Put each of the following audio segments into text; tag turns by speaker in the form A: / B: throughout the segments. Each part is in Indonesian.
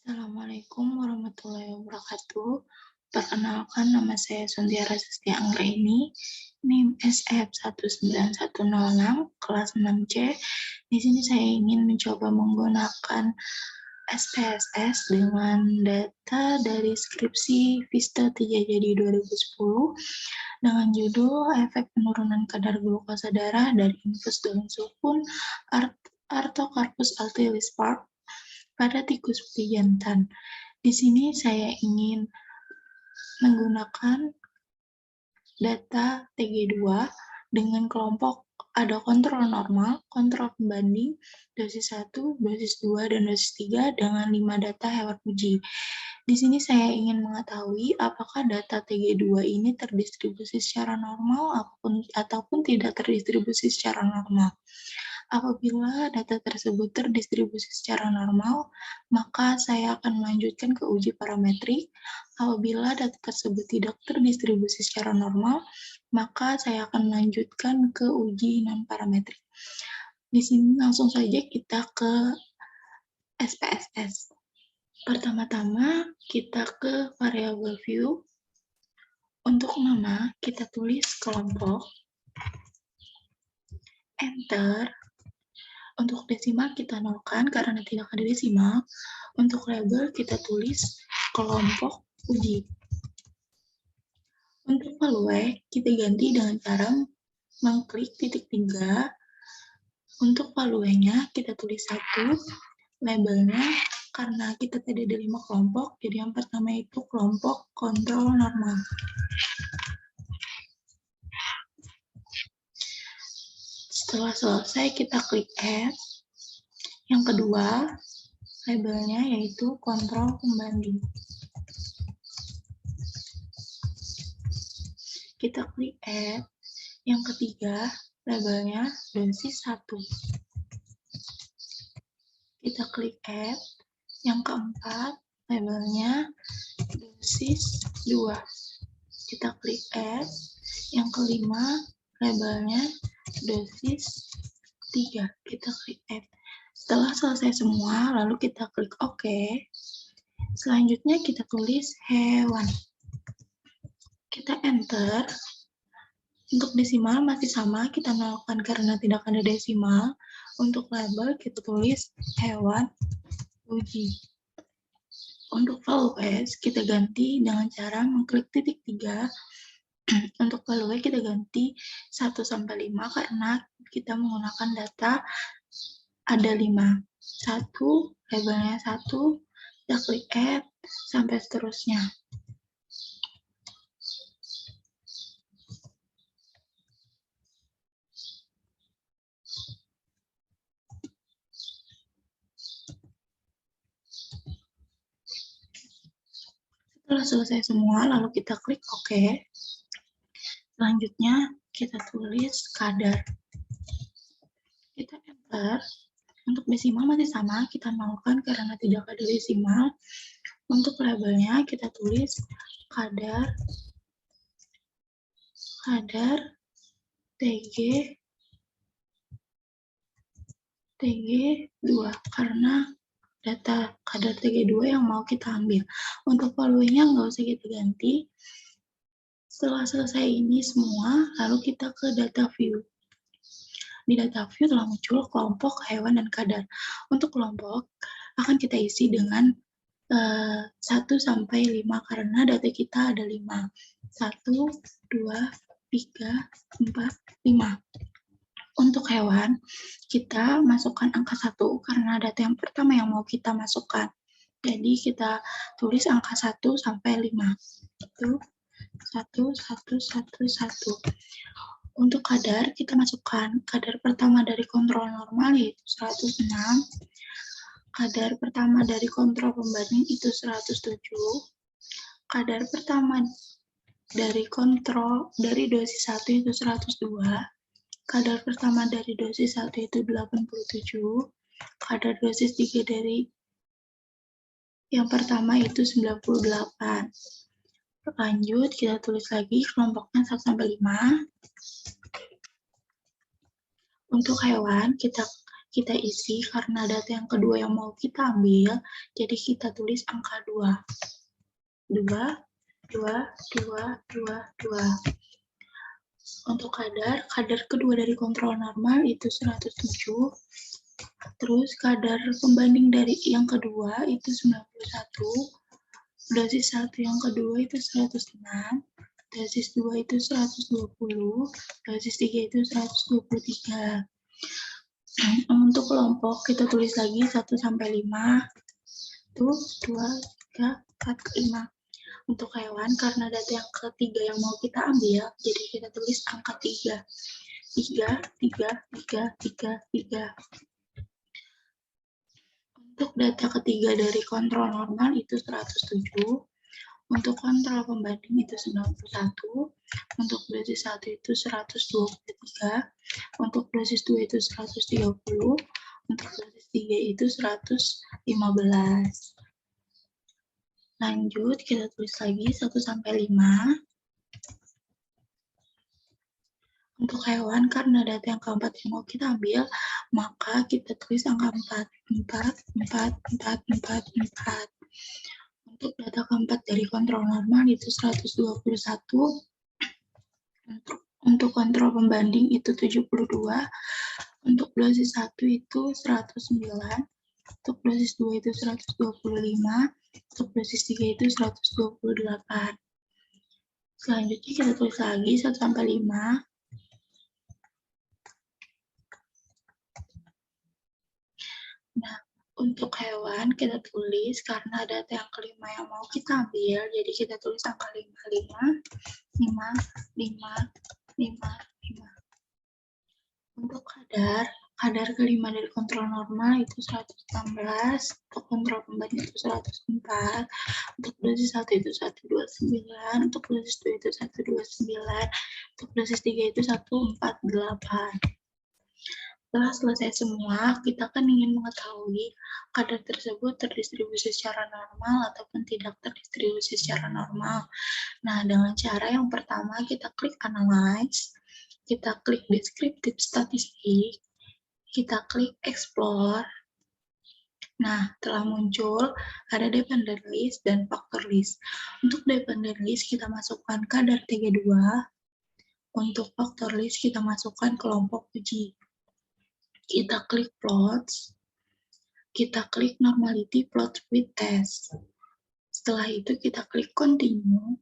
A: Assalamualaikum warahmatullahi wabarakatuh. Perkenalkan, nama saya Suntiara Sastia Anggraini, NIM SF19106, kelas 6C. Di sini saya ingin mencoba menggunakan SPSS dengan data dari skripsi Vista 3 jadi 2010 dengan judul efek penurunan kadar glukosa darah dari infus daun sulfun Artocarpus altilis Park pada tikus putih jantan. Di sini saya ingin menggunakan data TG2 dengan kelompok ada kontrol normal, kontrol pembanding, dosis 1, dosis 2, dan dosis 3 dengan 5 data hewan uji. Di sini saya ingin mengetahui apakah data TG2 ini terdistribusi secara normal ataupun tidak terdistribusi secara normal. Apabila data tersebut terdistribusi secara normal, maka saya akan melanjutkan ke uji parametrik. Apabila data tersebut tidak terdistribusi secara normal, maka saya akan melanjutkan ke uji non-parametrik. Di sini langsung saja kita ke SPSS. Pertama-tama kita ke variable view. Untuk nama, kita tulis kelompok, enter. Untuk desimal kita nolkan karena tidak ada desimal. Untuk label kita tulis kelompok uji. Untuk value kita ganti dengan cara mengklik titik 3. Untuk value-nya kita tulis 1. Labelnya karena kita tadi ada 5 kelompok, jadi yang pertama itu kelompok kontrol normal. Setelah selesai kita klik add. Yang kedua, labelnya yaitu kontrol pembanding. Kita klik add. Yang ketiga, labelnya dosis 1. Kita klik add. Yang keempat, labelnya dosis 2. Kita klik add. Yang kelima, labelnya dosis 3. Kita klik add. Setelah selesai semua, lalu kita klik OK. Selanjutnya kita tulis hewan. Kita enter. Untuk desimal masih sama, kita nolkan karena tidak ada desimal. Untuk label kita tulis hewan uji. Untuk values kita ganti dengan cara mengklik titik 3. Untuk value kita ganti 1-5 karena kita menggunakan data ada 5. 1, labelnya 1, kita klik add, sampai seterusnya. Setelah selesai semua, lalu kita klik OK. Selanjutnya, kita tulis kadar. Kita enter. Untuk desimal masih sama, kita nolkan karena tidak ada desimal. Untuk labelnya, kita tulis kadar TG2 karena data kadar TG2 yang mau kita ambil. Untuk value-nya nggak usah kita ganti. Setelah selesai ini semua, lalu kita ke data view. Di data view telah muncul kelompok, hewan, dan kadar. Untuk kelompok, akan kita isi dengan 1-5 karena data kita ada 5. 1, 2, 3, 4, 5. Untuk hewan, kita masukkan angka 1 karena data yang pertama yang mau kita masukkan. Jadi kita tulis angka 1 sampai 5. Itu 1, 1, 1, 1. Untuk kadar, kita masukkan kadar pertama dari kontrol normal yaitu 106. Kadar pertama dari kontrol pembanding itu 107. Kadar pertama dari kontrol dari dosis 1 itu 102. Kadar pertama dari dosis 1 itu 87. Kadar dosis 3 dari yang pertama itu 98. Lanjut, kita tulis lagi kelompoknya 1-5. Untuk hewan, kita kita isi karena data yang kedua yang mau kita ambil, jadi kita tulis angka 2. 2, 2, 2, 2, 2. Untuk kadar kedua dari kontrol normal itu 107. Terus kadar pembanding dari yang kedua itu 91. Dosis 1 yang kedua itu 106. Dosis 2 itu 120. Dosis 3 itu 123. Untuk kelompok kita tulis lagi 1 sampai 5. 1, 2, 3, 4, 5. Untuk hewan, karena data yang ketiga yang mau kita ambil, jadi kita tulis angka 3. 3, 3, 3, 3, 3. Untuk data ketiga dari kontrol normal itu 107. Untuk kontrol pembanding itu 91. Untuk dosis 1 itu 123. Untuk dosis 2 itu 130. Untuk dosis 3 itu 115. Lanjut, kita tulis lagi 1 sampai 5. Untuk hewan, karena data yang keempat yang mau kita ambil, maka kita tulis angka 4. 4, 4, 4, 4, 4. Untuk data keempat dari kontrol normal itu 121. Untuk kontrol pembanding itu 72. Untuk dosis 1 itu 109. Untuk dosis 2 itu 125. Untuk dosis 3 itu 128. Selanjutnya kita tulis lagi 1 sampai 5. Nah, untuk hewan kita tulis karena data yang kelima yang mau kita ambil, jadi kita tulis angka 5, 5, 5, 5, 5. Untuk kadar kelima dari kontrol normal itu 116, untuk kontrol pembanding itu 104, untuk dosis 1 itu 129, untuk dosis 2 itu 129, untuk dosis 3 itu 148. Setelah selesai semua, kita kan ingin mengetahui kadar tersebut terdistribusi secara normal ataupun tidak terdistribusi secara normal. Nah, dengan cara yang pertama kita klik Analyze, kita klik Descriptive Statistic, kita klik Explore. Nah, telah muncul ada dependent list dan factor list. Untuk dependent list kita masukkan kadar T2, untuk factor list kita masukkan kelompok uji. Kita klik plots, kita klik normality plot with test. Setelah itu kita klik continue,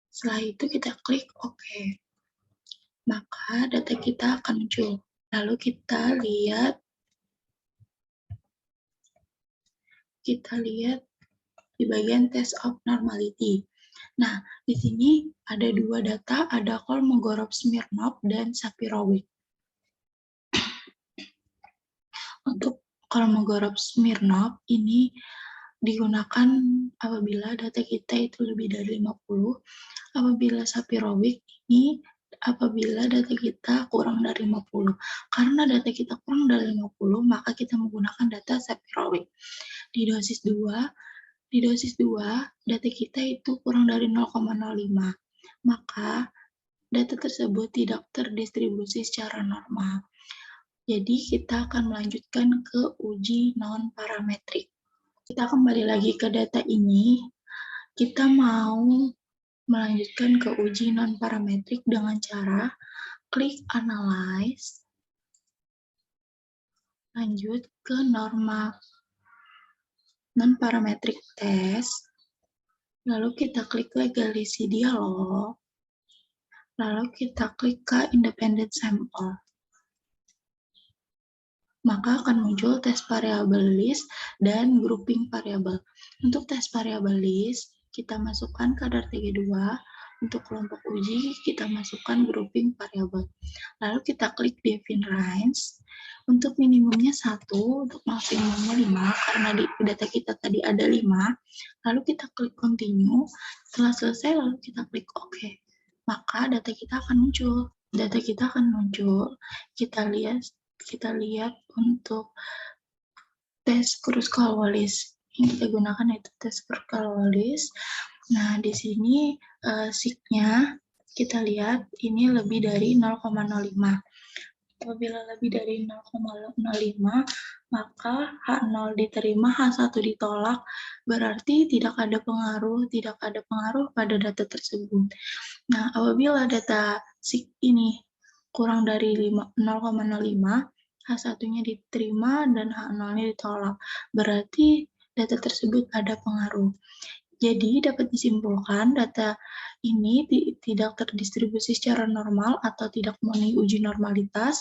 A: setelah itu kita klik OK. Maka data kita akan muncul. Lalu kita lihat di bagian test of normality. Nah, di sini ada dua data, ada Kolmogorov-Smirnov dan Shapirovic. Untuk Kolmogorov-Smirnov ini digunakan apabila data kita itu lebih dari 50, apabila Shapirovic ini apabila data kita kurang dari 50. Karena data kita kurang dari 50, maka kita menggunakan data Shapirovic. Di dosis 2, data kita itu kurang dari 0,05. Maka data tersebut tidak terdistribusi secara normal. Jadi kita akan melanjutkan ke uji non-parametrik. Kita kembali lagi ke data ini. Kita mau melanjutkan ke uji non-parametrik dengan cara klik Analyze, lanjut ke norma non-parametric test, lalu kita klik Legality Dialog, lalu kita klik ke Independent Sample. Maka akan muncul tes variable list dan grouping variable. Untuk tes variable list, kita masukkan kadar T2. Untuk kelompok uji, kita masukkan grouping variable. Lalu kita klik define range. Untuk minimumnya 1, untuk maksimumnya 5, karena di data kita tadi ada 5. Lalu kita klik continue. Setelah selesai, lalu kita klik OK. Maka data kita akan muncul. Kita lihat untuk tes Kruskal-Wallis. Yang kita gunakan itu tes Kruskal-Wallis. Nah, di sini sig-nya kita lihat ini lebih dari 0,05. Apabila lebih dari 0,05, maka H0 diterima, H1 ditolak, berarti tidak ada pengaruh pada data tersebut. Nah, apabila data ini kurang dari 0,05, H1-nya diterima dan H0-nya ditolak. Berarti data tersebut ada pengaruh. Jadi, dapat disimpulkan data ini tidak terdistribusi secara normal atau tidak memenuhi uji normalitas.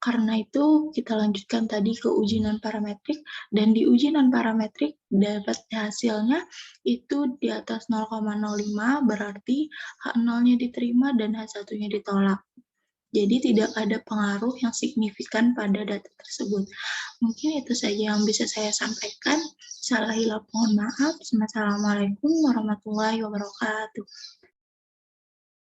A: Karena itu, kita lanjutkan tadi ke uji non-parametrik, dan di uji non-parametrik dapat hasilnya itu di atas 0,05, berarti H0-nya diterima dan H1-nya ditolak. Jadi tidak ada pengaruh yang signifikan pada data tersebut. Mungkin itu saja yang bisa saya sampaikan. Salah hilap mohon maaf. Wassalamualaikum warahmatullahi wabarakatuh.